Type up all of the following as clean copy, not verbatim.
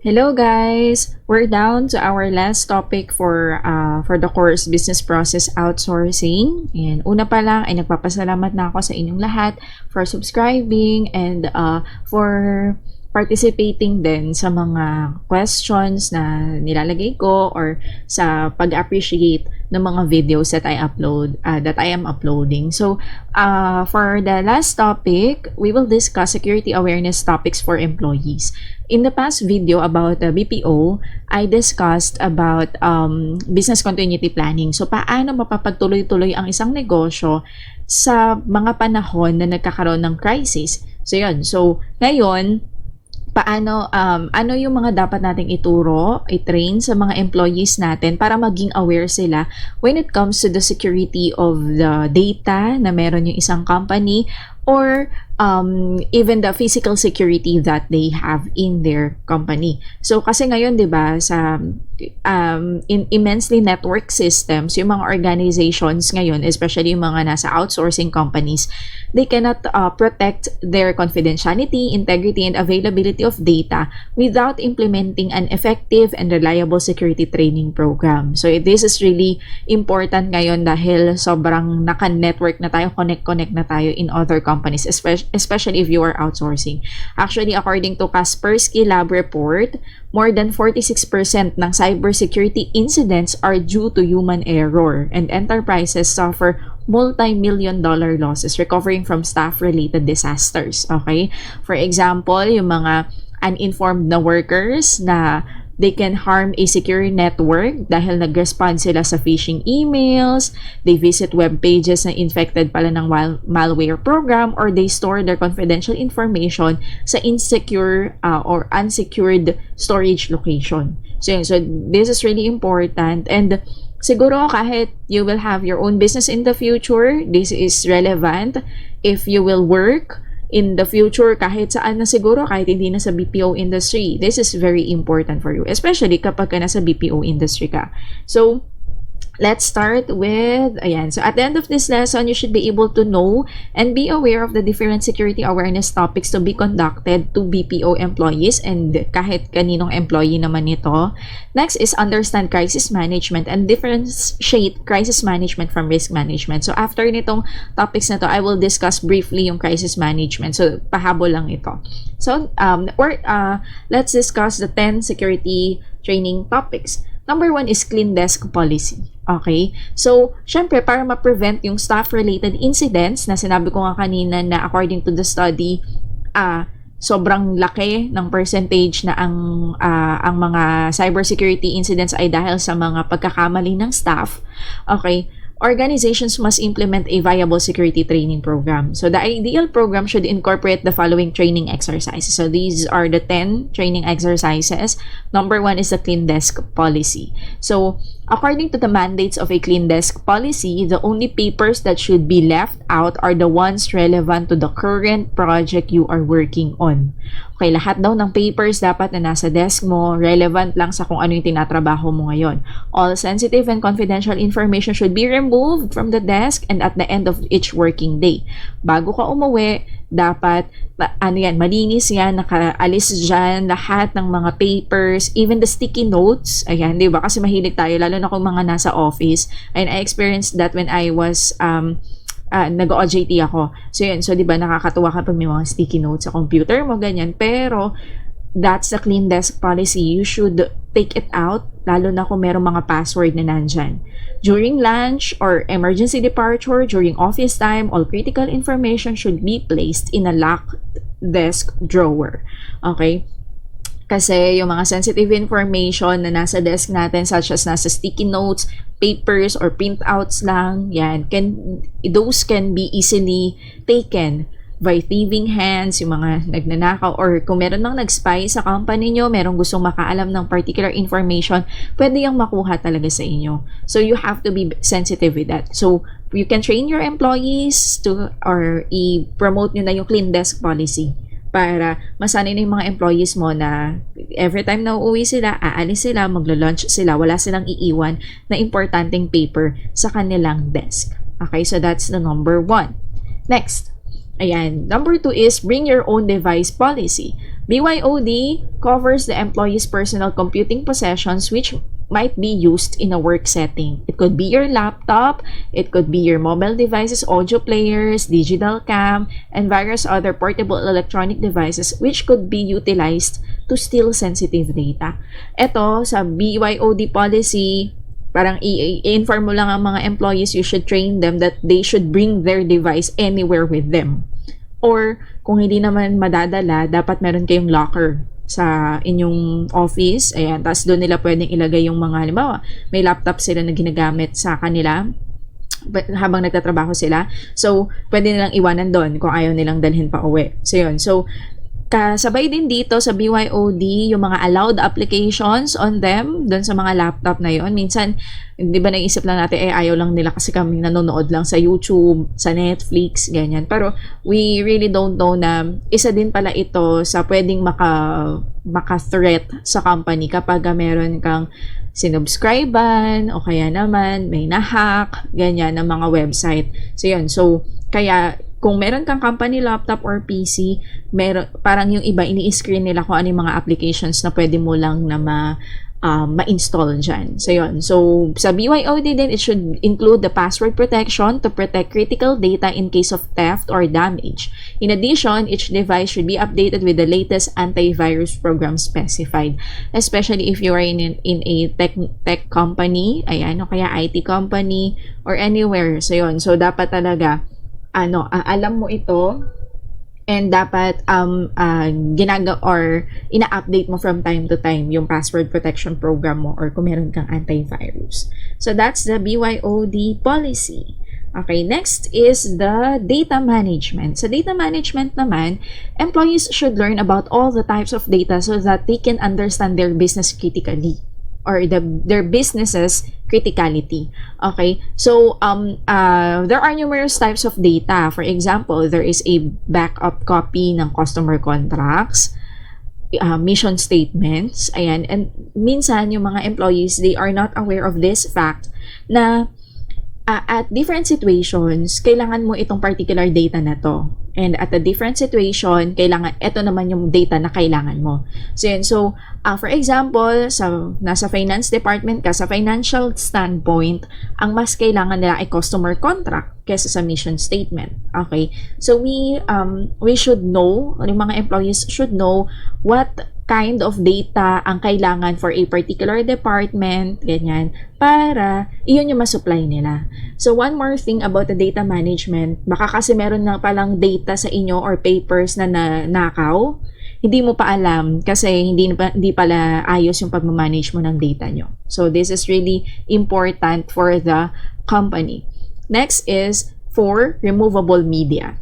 Hello guys! We're down to our last topic for the course Business Process Outsourcing. And una pa lang ay nagpapasalamat na ako sa inyong lahat for subscribing and for participating din sa mga questions na nilalagay ko or sa pag-appreciate ng mga videos that I am uploading. So, for the last topic, we will discuss security awareness topics for employees. In the past video about the BPO, I discussed about business continuity planning. So, paano mapapagtuloy-tuloy ang isang negosyo sa mga panahon na nagkakaroon ng crisis. So, yun. So, ngayon, ano yung mga dapat nating i-train sa mga employees natin para maging aware sila when it comes to the security of the data na meron yung isang company or even the physical security that they have in their company. So kasi ngayon 'di ba sa in immensely network systems, yung mga organizations ngayon, especially yung mga nasa outsourcing companies, they cannot protect their confidentiality, integrity, and availability of data without implementing an effective and reliable security training program. So this is really important ngayon dahil sobrang naka-network na tayo, connect na tayo in other companies, especially if you are outsourcing. Actually, according to Kaspersky Lab report, more than 46% ng cybersecurity incidents are due to human error, and enterprises suffer multi-million-dollar losses recovering from staff-related disasters. Okay? For example, yung mga uninformed na workers na they can harm a secure network dahil nag-respond sila sa phishing emails, they visit web pages na infected pala ng malware program, or they store their confidential information sa insecure or unsecured storage location. So this is really important, and siguro kahit you will have your own business in the future, this is relevant if you will work in the future kahit saan na siguro, kahit hindi na sa BPO industry. This is very important for you, especially kapag ka nasa BPO industry ka. So, let's start with, so at the end of this lesson, you should be able to know and be aware of the different security awareness topics to be conducted to BPO employees and kahit kaninong employee naman ito. Next is understand crisis management and differentiate crisis management from risk management. So after nitong topics na to, I will discuss briefly yung crisis management. So pahabol lang ito. So let's discuss the 10 security training topics. Number 1 is clean desk policy. Okay? So, syempre, para ma-prevent yung staff-related incidents na sinabi ko nga kanina na according to the study, sobrang laki ng percentage na ang mga cybersecurity incidents ay dahil sa mga pagkakamali ng staff. Okay? Organizations must implement a viable security training program. So the ideal program should incorporate the following training exercises. So these are the 10 training exercises. Number 1 is the clean desk policy. So according to the mandates of a clean desk policy, the only papers that should be left out are the ones relevant to the current project you are working on. Okay, lahat daw ng papers dapat na nasa desk mo, relevant lang sa kung ano yung tinatrabaho mo ngayon. All sensitive and confidential information should be removed from the desk and at the end of each working day. Bago ka umuwi, dapat, malinis yan, nakaalis dyan, lahat ng mga papers, even the sticky notes, ayan, di ba? Kasi mahilig tayo, lalo na kung mga nasa office. And I experienced that when I was, nag-OJT ako. So yun, so di ba nakakatuwa kapag may mga sticky notes sa computer mo, ganyan. Pero, that's the clean desk policy. You should take it out, lalo na kung merong mga password na nandyan. During lunch or emergency departure, during office time, all critical information should be placed in a locked desk drawer. Okay? Kasi yung mga sensitive information na nasa desk natin, such as nasa sticky notes, papers, or printouts lang, those can be easily taken by thieving hands, yung mga nagnanakaw, or kung meron nang nag-spy sa company nyo, merong gustong makaalam ng particular information, pwede yung makuha talaga sa inyo. So you have to be sensitive with that. So you can train your employees to, or i-promote nyo na yung clean desk policy para masanay na yung mga employees mo na every time na uuwi sila, aalis sila, maglo-lunch sila, wala silang iiwan na importanteng paper sa kanilang desk. Okay, so that's the number 1. Next, Ayan. Number 2 is bring your own device policy. BYOD covers the employee's personal computing possessions which might be used in a work setting. It could be your laptop, it could be your mobile devices, audio players, digital cam, and various other portable electronic devices which could be utilized to steal sensitive data. Ito, sa BYOD policy, parang i-inform mo lang ang mga employees, you should train them that they should bring their device anywhere with them. Or, kung hindi naman madadala, dapat meron kayong locker sa inyong office. Ayan, tapos doon nila pwedeng ilagay yung mga, halimbawa, may laptop sila na ginagamit sa kanila habang nagtatrabaho sila. So, pwede nilang iwanan doon kung ayaw nilang dalhin pa uwi. So, yun. So, kasabay din dito sa BYOD yung mga allowed applications on them doon sa mga laptop na yon. Minsan, di ba naisip lang natin, ayaw lang nila kasi kami nanonood lang sa YouTube, sa Netflix, ganyan. Pero we really don't know na isa din pala ito sa pwedeng maka-threat sa company kapag meron kang sinubscribean o kaya naman may nahack, ganyan, ng mga website. So yun, so kaya kung meron kang company laptop or PC, parang yung iba, ini-screen nila kung ano yung mga applications na pwede mo lang na ma-install dyan. So, yun. So, sa BYOD din, it should include the password protection to protect critical data in case of theft or damage. In addition, each device should be updated with the latest antivirus program specified. Especially if you are in a tech company, ayan, o kaya IT company, or anywhere. So, yun. So, dapat talaga alam mo ito and dapat or ina-update mo from time to time yung password protection program mo or kung meron kang antivirus. So that's the BYOD policy. Okay, next is the data management. Sa data management naman, employees should learn about all the types of data so that they can understand their business critically or their business's criticality. Okay, so there are numerous types of data. For example, there is a backup copy ng customer contracts, mission statements, ayan, and minsan yung mga employees, they are not aware of this fact na at different situations, kailangan mo itong particular data na to. And at a different situation, ito naman yung data na kailangan mo. So, yun. So, for example, nasa finance department ka, sa financial standpoint, ang mas kailangan nila ay customer contract kesa sa mission statement. Okay? So, we should know, yung mga employees should know what kind of data ang kailangan for a particular department, ganyan, para iyon yung masupply nila. So, one more thing about the data management, baka kasi meron na palang data sa inyo or papers na nakaw, hindi mo pa alam kasi hindi pala ayos yung pagmamanage mo ng data nyo. So, this is really important for the company. Next is for removable media.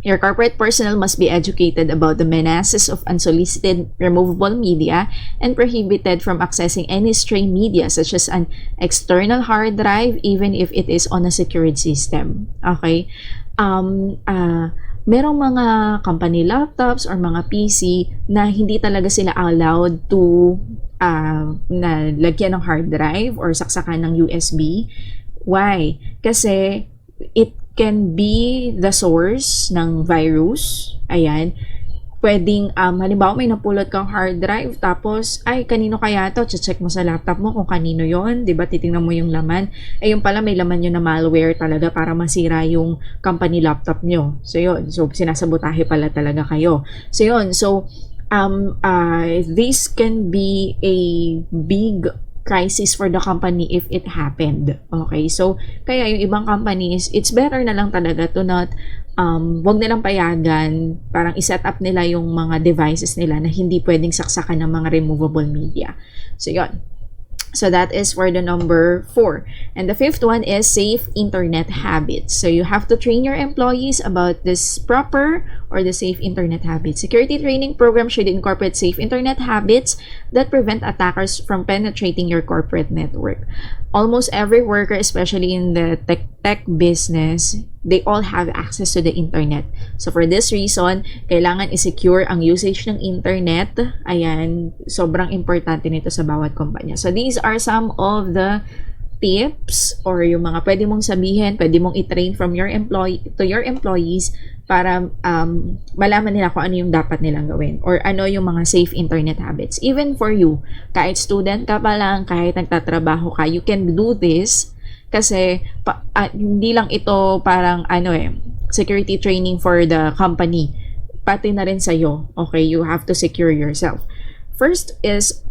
Your corporate personnel must be educated about the menaces of unsolicited removable media and prohibited from accessing any stray media such as an external hard drive even if it is on a secured system. Okay? Merong mga company laptops or mga PC na hindi talaga sila allowed to na lagyan ng hard drive or saksakan ng USB. Why? Kasi it can be the source ng virus. Ayan. Pwedeng, halimbawa may napulot kang hard drive, tapos, kanino kaya to? Check mo sa laptop mo kung kanino yon, diba? Titingnan mo yung laman. Yung pala may laman yun na malware talaga para masira yung company laptop nyo. So, yun. So, sinasabotahe pala talaga kayo. So, yun. So, this can be a big crisis for the company if it happened. Okay, so kaya yung ibang companies, it's better na lang talaga to not wag nilang payagan, parang iset up nila yung mga devices nila na hindi pwedeng saksakan ng mga removable media. So yon. So that is for the number 4. And the 5th one is safe internet habits. So you have to train your employees about this proper or the safe internet habits. Security training program should incorporate safe internet habits that prevent attackers from penetrating your corporate network. Almost every worker, especially in the tech business, they all have access to the internet. So for this reason, kailangan i-secure ang usage ng internet. Ayan, sobrang importante nito sa bawat kumpanya. So these are some of the tips or yung mga pwede mong sabihin, pwede mong i-train from your employee to your employees para malaman nila kung ano yung dapat nilang gawin or ano yung mga safe internet habits. Even for you, kahit student ka pa lang, kahit nagtatrabaho ka, you can do this kasi hindi lang ito parang security training for the company, pati na rin sa'yo. Okay, you have to secure yourself. First is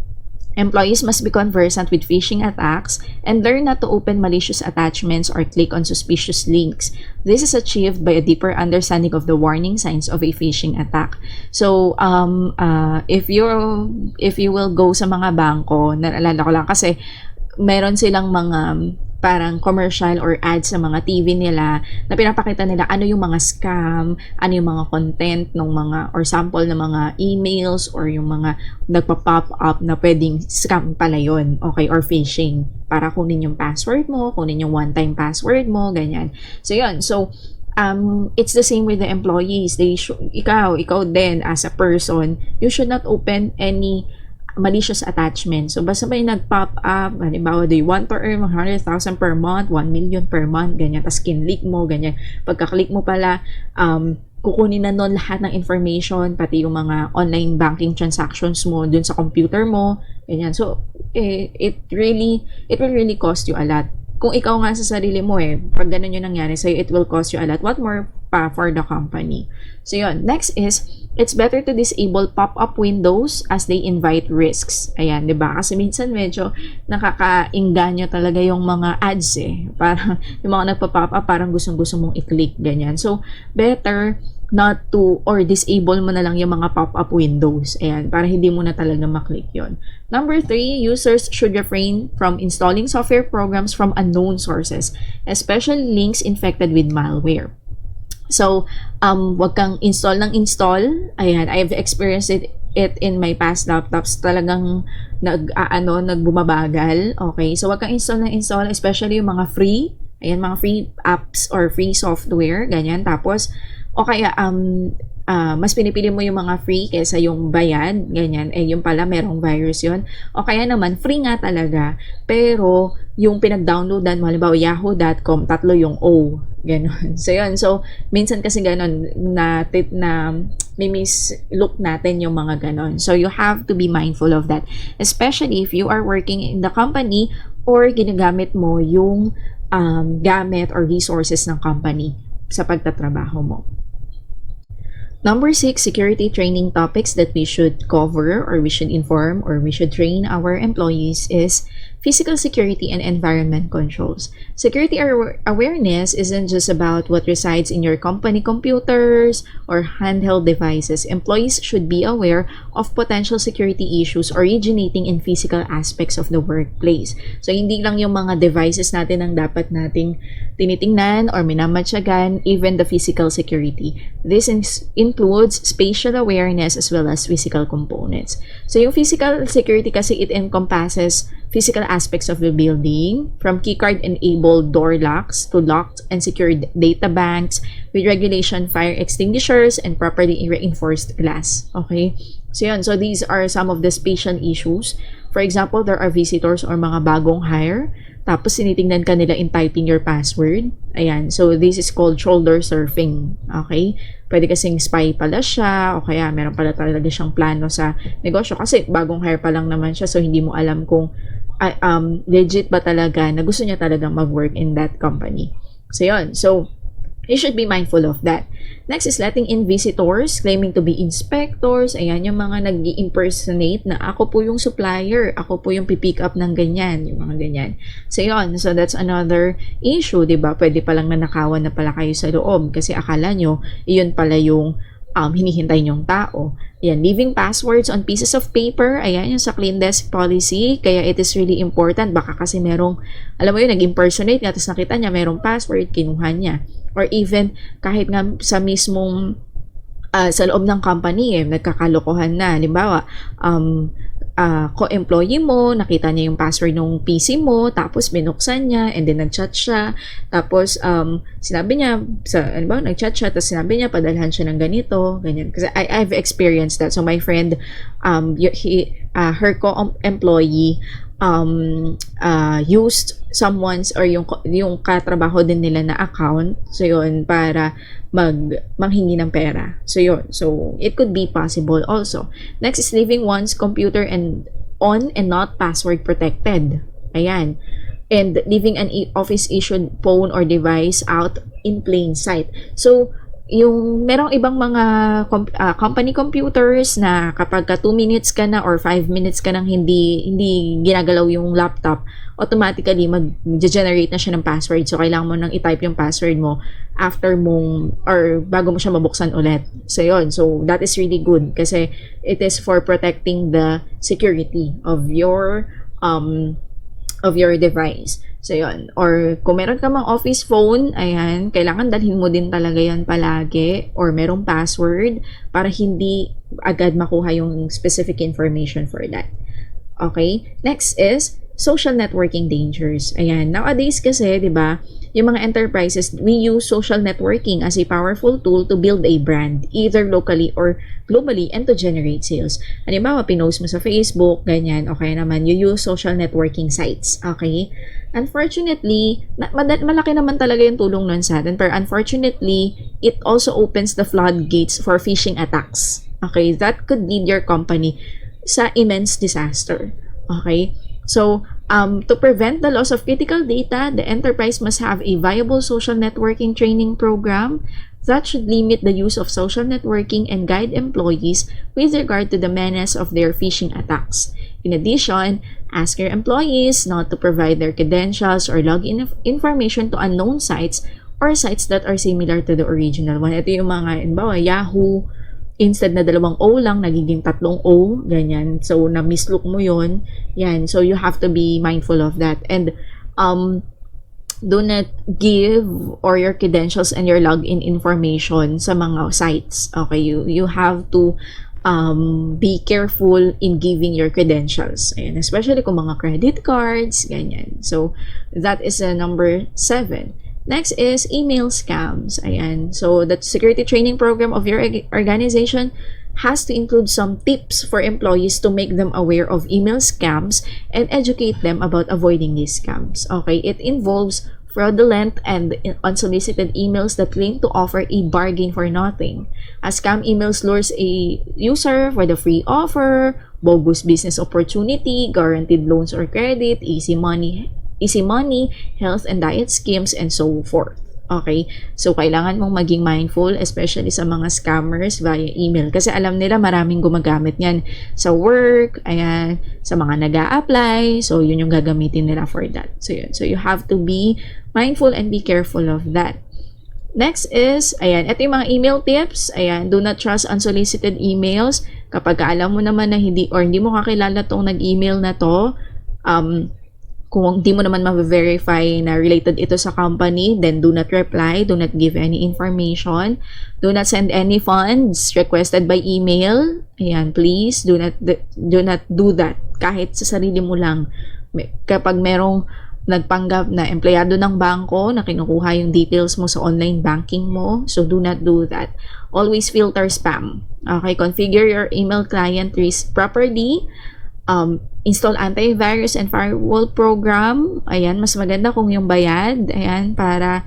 employees must be conversant with phishing attacks and learn not to open malicious attachments or click on suspicious links. This is achieved by a deeper understanding of the warning signs of a phishing attack. So, if you will go sa mga bangko, naalala ko lang kasi meron silang mga parang commercial or ads sa mga TV nila na pinapakita nila ano yung mga scam, ano yung mga content ng mga or sample ng mga emails or yung mga nagpa-pop up na pwedeng scam pala yun, okay, or phishing para kunin yung password mo, kunin yung one-time password mo, ganyan. So yun, so it's the same with the employees. Ikaw din as a person, you should not open any malicious attachment. So, basta may nag-pop up, halimbawa, do you want to earn 100,000 per month, 1 million per month, ganyan, tapos kinlik mo, ganyan. Pagka-click mo pala, kukunin na nun lahat ng information, pati yung mga online banking transactions mo dun sa computer mo, ganyan. So, it will really cost you a lot. Kung ikaw nga sa sarili mo pag ganun yung nangyari sa'yo, it will cost you a lot. What more pa for the company? So yun, next is, it's better to disable pop-up windows as they invite risks. Ayan, di ba? Kasi minsan medyo nakakainganyo talaga yung mga ads Parang yung mga nagpa-pop up, parang gustong-gusto mong i-click, ganyan. So, better not to, or disable mo na lang yung mga pop-up windows. Ayan, para hindi mo na talaga maklik yon. Number 3, users should refrain from installing software programs from unknown sources, especially links infected with malware. So, wag kang install ng install. Ayan, I've experienced it in my past laptops. Talagang nagbumabagal. Okay, so wag kang install ng install, especially yung mga free. Ayan, mga free apps or free software, ganyan. Tapos, o kaya mas pinipili mo yung mga free kaysa yung bayad, ganyan, yung pala merong virus yon. O kaya naman free nga talaga, pero yung pinag-downloadan mo, halimbawa yahoo.com, 3 yung O, ganon. So yun, so minsan kasi ganon na may look natin yung mga ganon. So you have to be mindful of that, especially if you are working in the company or ginagamit mo yung gamit or resources ng company sa pagtatrabaho mo. Number 6, security training topics that we should cover or we should inform or we should train our employees is physical security and environment controls. Security awareness isn't just about what resides in your company computers or handheld devices. Employees should be aware of potential security issues originating in physical aspects of the workplace. So, hindi lang yung mga devices natin ang dapat nating tinitingnan or minamatsyagan, even the physical security. This includes spatial awareness as well as physical components. So, yung physical security kasi it encompasses physical aspects of the building, from keycard-enabled door locks to locked and secured data banks with regulation fire extinguishers and properly reinforced glass. Okay? So yun. So these are some of the spatial issues. For example, there are visitors or mga bagong hire, tapos sinitingnan ka nila in typing your password. Ayan. So this is called shoulder surfing. Okay? Pwede kasing spy pala siya o kaya meron pala talaga siyang plano sa negosyo kasi bagong hire pa lang naman siya, so hindi mo alam kung legit ba talaga na gusto niya talagang mag-work in that company. So yun. So you should be mindful of that. Next is letting in visitors claiming to be inspectors. Ayan, yung mga nag-i-impersonate na ako po yung supplier, ako po yung pipick up ng ganyan, yung mga ganyan. So yun, so that's another issue, diba? Pwede palang nanakawan na pala kayo sa loob kasi akala nyo, iyon pala yung hinihintay nyong tao. Ayan, leaving passwords on pieces of paper. Ayan, yung sa clean desk policy. Kaya it is really important. Baka kasi merong, alam mo yun, nag-impersonate nga, tapos nakita niya merong password, kinuha niya. Or even, kahit nga sa mismong, sa loob ng company, nagkakalokohan na. Halimbawa, co-employee mo, nakita niya yung password ng PC mo, tapos binuksan niya, and then nag-chat siya, tapos sinabi niya, nag-chat siya, tapos sinabi niya, padalhan siya ng ganito, ganyan. Kasi I've experienced that. So my friend, her co-employee, used someone's or yung katrabaho din nila na account. So yun, para manghingi ng pera. So yun. So it could be possible also. Next is leaving one's computer and on and not password protected. Ayan. And leaving an office issued phone or device out in plain sight. So yung merong ibang mga company computers na kapag ka 2 minutes ka na or 5 minutes ka nang hindi ginagalaw yung laptop, automatically mag-generate na siya ng password. So kailangan mo nang i-type yung password mo after mong or bago mo siya mabuksan ulit. So yun, so that is really good kasi it is for protecting the security of your device. So, yun. Or, kung meron ka mang office phone, ayan, kailangan dalhin mo din talaga yan palagi or merong password para hindi agad makuha yung specific information for that. Okay? Next is social networking dangers. Ayan. Nowadays kasi, di ba, yung mga enterprises, we use social networking as a powerful tool to build a brand, either locally or globally, and to generate sales. Halimbawa, pinost mo sa Facebook, ganyan, okay naman, you use social networking sites, okay? Unfortunately, malaki naman talaga yung tulong nun sa atin, pero unfortunately, it also opens the floodgates for phishing attacks, okay? That could lead your company sa immense disaster, okay? So, to prevent the loss of critical data, the enterprise must have a viable social networking training program that should limit the use of social networking and guide employees with regard to the menace of their phishing attacks. In addition, ask your employees not to provide their credentials or login information to unknown sites or sites that are similar to the original one. Ito yung mga, Yahoo, instead na 2 O lang, nagiging 3 O, ganyan. So, na-mislook mo yon. Yan. So, you have to be mindful of that. And, do not give or your credentials and your login information sa mga sites. Okay, you have to be careful in giving your credentials. Ayan, especially kung mga credit cards, ganyan. So, that is number 7. Next is email scams. Ayan. So, the security training program of your organization has to include some tips for employees to make them aware of email scams and educate them about avoiding these scams. Okay, it involves fraudulent and unsolicited emails that claim to offer a bargain for nothing. A scam emails lures a user for the free offer, bogus business opportunity, guaranteed loans or credit, easy money, health and diet schemes, and so forth. Okay? So, kailangan mong maging mindful, especially sa mga scammers via email. Kasi alam nila maraming gumagamit niyan sa work, ayan, sa mga nag-a-apply. So, yun yung gagamitin nila for that. So, yun. So, you have to be mindful and be careful of that. Next is, ayan, ito yung mga email tips. Ayan, do not trust unsolicited emails. Kapag alam mo naman na hindi mo kakilala tong nag-email na to, kung di mo naman ma-verify na related ito sa company, then do not reply, do not give any information, do not send any funds requested by email. Ayan, please, do not do that. Kahit sa sarili mo lang. Kapag merong nagpanggap na empleyado ng bangko na kinukuha yung details mo sa online banking mo, so do not do that. Always filter spam. Okay, configure your email client risk properly. Install antivirus and firewall program. Ayan, mas maganda kung yung bayad. Ayan, para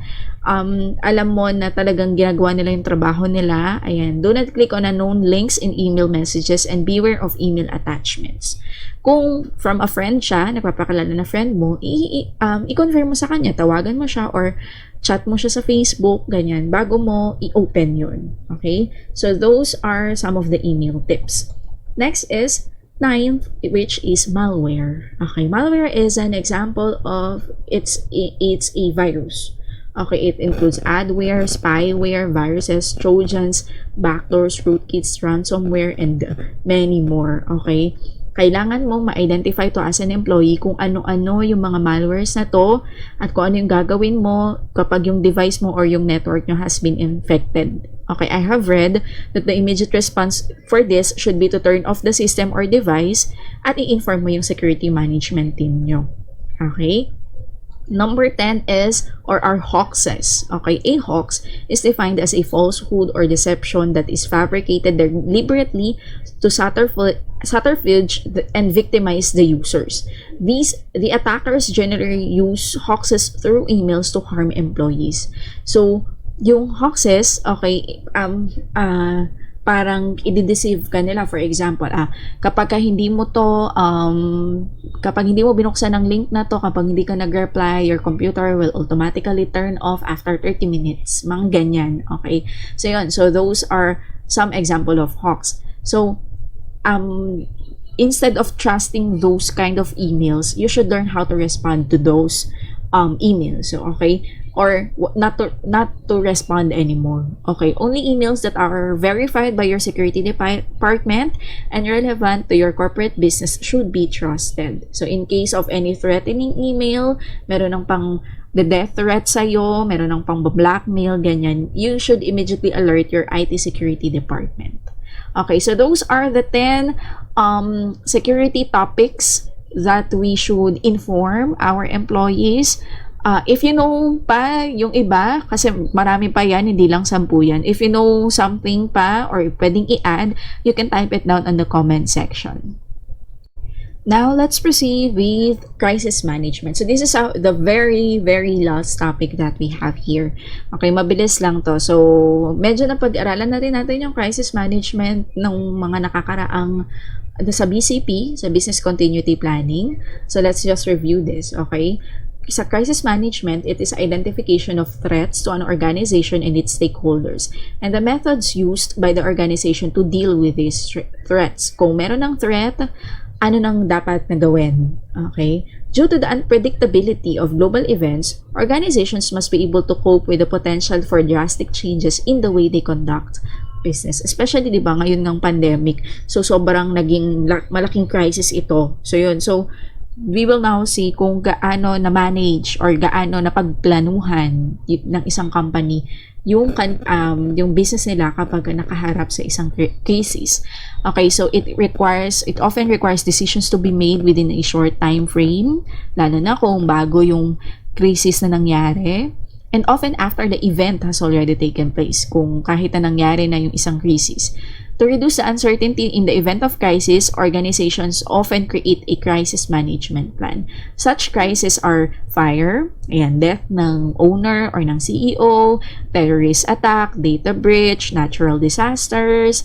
alam mo na talagang ginagawa nila yung trabaho nila. Ayan, do not click on unknown links in email messages and beware of email attachments. Kung from a friend siya, nagpapakilala na friend mo, i-confirm mo sa kanya, tawagan mo siya or chat mo siya sa Facebook, ganyan, bago mo i-open yun. Okay? So, those are some of the email tips. Next is 9th, which is malware. Okay, malware is an example of it's a virus. Okay, it includes adware, spyware, viruses, trojans, backdoors, rootkits, ransomware, and many more. Okay, kailangan mong ma-identify to as an employee kung ano-ano yung mga malwares na to at kung ano yung gagawin mo kapag yung device mo or yung network nyo has been infected. Okay, I have read that the immediate response for this should be to turn off the system or device at i-inform mo yung security management team nyo. Okay? Number 10 is, or are hoaxes. Okay, a hoax is defined as a falsehood or deception that is fabricated deliberately to subterfuge and victimize the users. The attackers generally use hoaxes through emails to harm employees. So, yung hoaxes, okay, parang i-deceive ka nila. For example, kapag hindi mo to, kapag hindi mo binuksan ang link na to, kapag hindi ka nag-reply, your computer will automatically turn off after 30 minutes. Mga ganyan, okay? So, yun. So, those are some example of hoax. So, instead of trusting those kind of emails, you should learn how to respond to those emails. So, okay? Or not to respond anymore. Okay, only emails that are verified by your security department and relevant to your corporate business should be trusted. So in case of any threatening email, meron ng pang the death threat sa'yo, meron ng pang blackmail, ganyan, you should immediately alert your IT security department. Okay, so those are the 10 security topics that we should inform our employees. If you know pa yung iba, kasi marami pa yan, hindi lang 10 yan. If you know something pa or pwedeng i-add, you can type it down on the comment section. Now, let's proceed with crisis management. So, this is the very, very last topic that we have here. Okay, mabilis lang to. So, medyo napag-aralan na rin natin yung crisis management ng mga nakakaraang sa BCP, sa Business Continuity Planning. So, let's just review this, okay? Sa crisis management, it is identification of threats to an organization and its stakeholders and the methods used by the organization to deal with these threats. Kung meron ng threat, ano nang dapat na gawin? Okay? Due to the unpredictability of global events, organizations must be able to cope with the potential for drastic changes in the way they conduct business. Especially, di ba, ngayon ng pandemic. So, sobrang naging malaking crisis ito. So, yun. So, we will now see kung gaano na-manage or gaano na-pagplanuhan ng isang company yung business nila kapag nakaharap sa isang crisis. Okay, so it often requires decisions to be made within a short time frame, lalo na kung bago yung crisis na nangyari. And often after the event has already taken place, kung kahit na nangyari na yung isang crisis. To reduce the uncertainty in the event of crisis, organizations often create a crisis management plan. Such crises are fire, death ng owner or ng CEO, terrorist attack, data breach, natural disasters,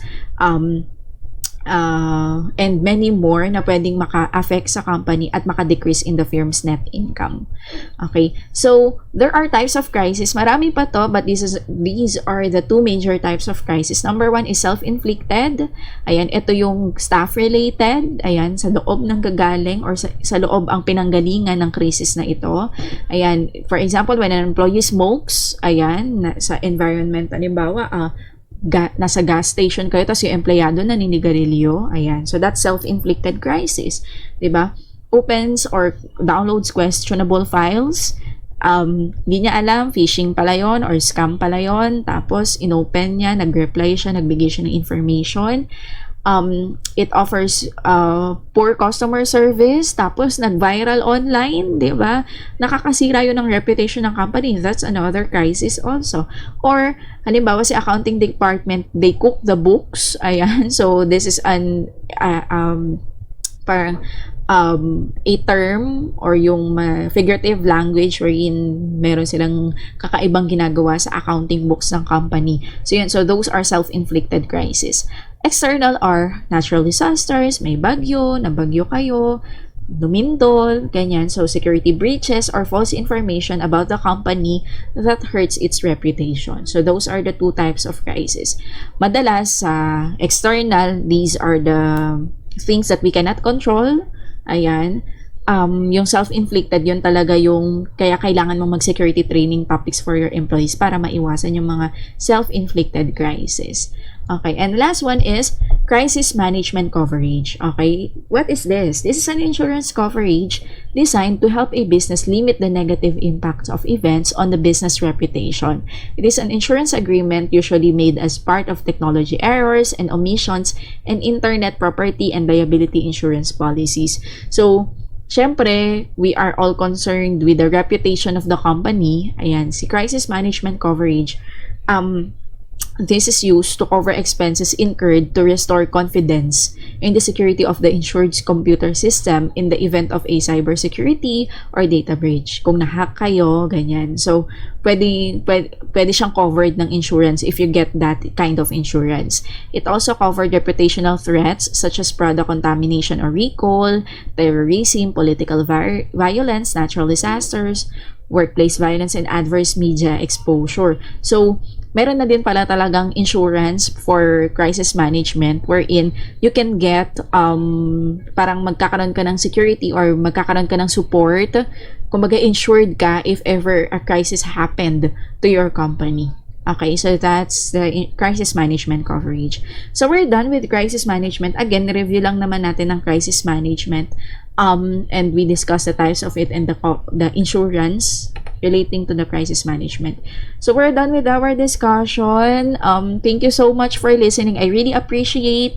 and many more na pwedeng maka-affect sa company at maka-decrease in the firm's net income. Okay, so there are types of crisis. Marami pa to, but these are the two major types of crisis. Number 1 is self-inflicted. Ayan, ito yung staff-related. Ayan, sa loob ng gagaling or sa loob ang pinanggalingan ng crisis na ito. Ayan, for example, when an employee smokes, ayan, sa environment, halimbawa, nasa gas station kayo, tapos yung empleyado naninigarilyo, ayan. So, that's self-inflicted crisis, diba? Opens or downloads questionable files, hindi niya alam, phishing pala yun or scam pala yun, tapos inopen niya, nag-reply siya, nagbigay siya ng information. It offers poor customer service, tapos nag-viral online, di ba? Nakakasira yun ng reputation ng company. That's another crisis also. Or, halimbawa si accounting department, they cook the books. Ayan. So, this is parang a term or yung figurative language wherein meron silang kakaibang ginagawa sa accounting books ng company. So, yun. So, those are self-inflicted crisis. External are natural disasters, may bagyo, nabagyo kayo, lumindol, ganyan. So, security breaches or false information about the company that hurts its reputation. So, those are the two types of crisis. Madalas, sa external, these are the things that we cannot control. Ayan. Yung self-inflicted, yun talaga yung kaya kailangan mong mag-security training topics for your employees para maiwasan yung mga self-inflicted crisis. Okay, and last one is crisis management coverage. Okay, what is this? This is an insurance coverage designed to help a business limit the negative impacts of events on the business reputation. It is an insurance agreement usually made as part of technology errors and omissions and internet property and liability insurance policies. So, Siyempre, we are all concerned with the reputation of the company. Ayan, si crisis management coverage. This is used to cover expenses incurred to restore confidence in the security of the insured's computer system in the event of a cybersecurity or data breach. Kung na-hack kayo, ganyan. So, pwede siyang covered ng insurance if you get that kind of insurance. It also covered reputational threats such as product contamination or recall, terrorism, political violence, natural disasters, workplace violence, and adverse media exposure. So, meron na din pala talagang insurance for crisis management wherein you can get parang magkakaroon ka ng security or magkakaroon ka ng support, kumbaga insured ka if ever a crisis happened to your company. Okay, so that's the crisis management coverage. So we're done with crisis management. Again, review lang naman natin ng crisis management. And we discussed the types of it and the insurance relating to the crisis management. So we're done with our discussion. Thank you so much for listening. I really appreciate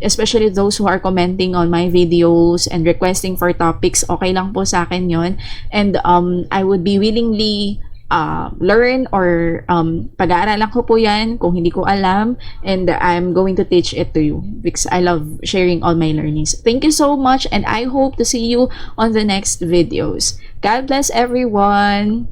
especially those who are commenting on my videos and requesting for topics. Okay lang po sa akin yon. And I would be willingly learn or pag-aaralan ko po yan kung hindi ko alam, and I'm going to teach it to you because I love sharing all my learnings. Thank you so much, and I hope to see you on the next videos. God bless everyone!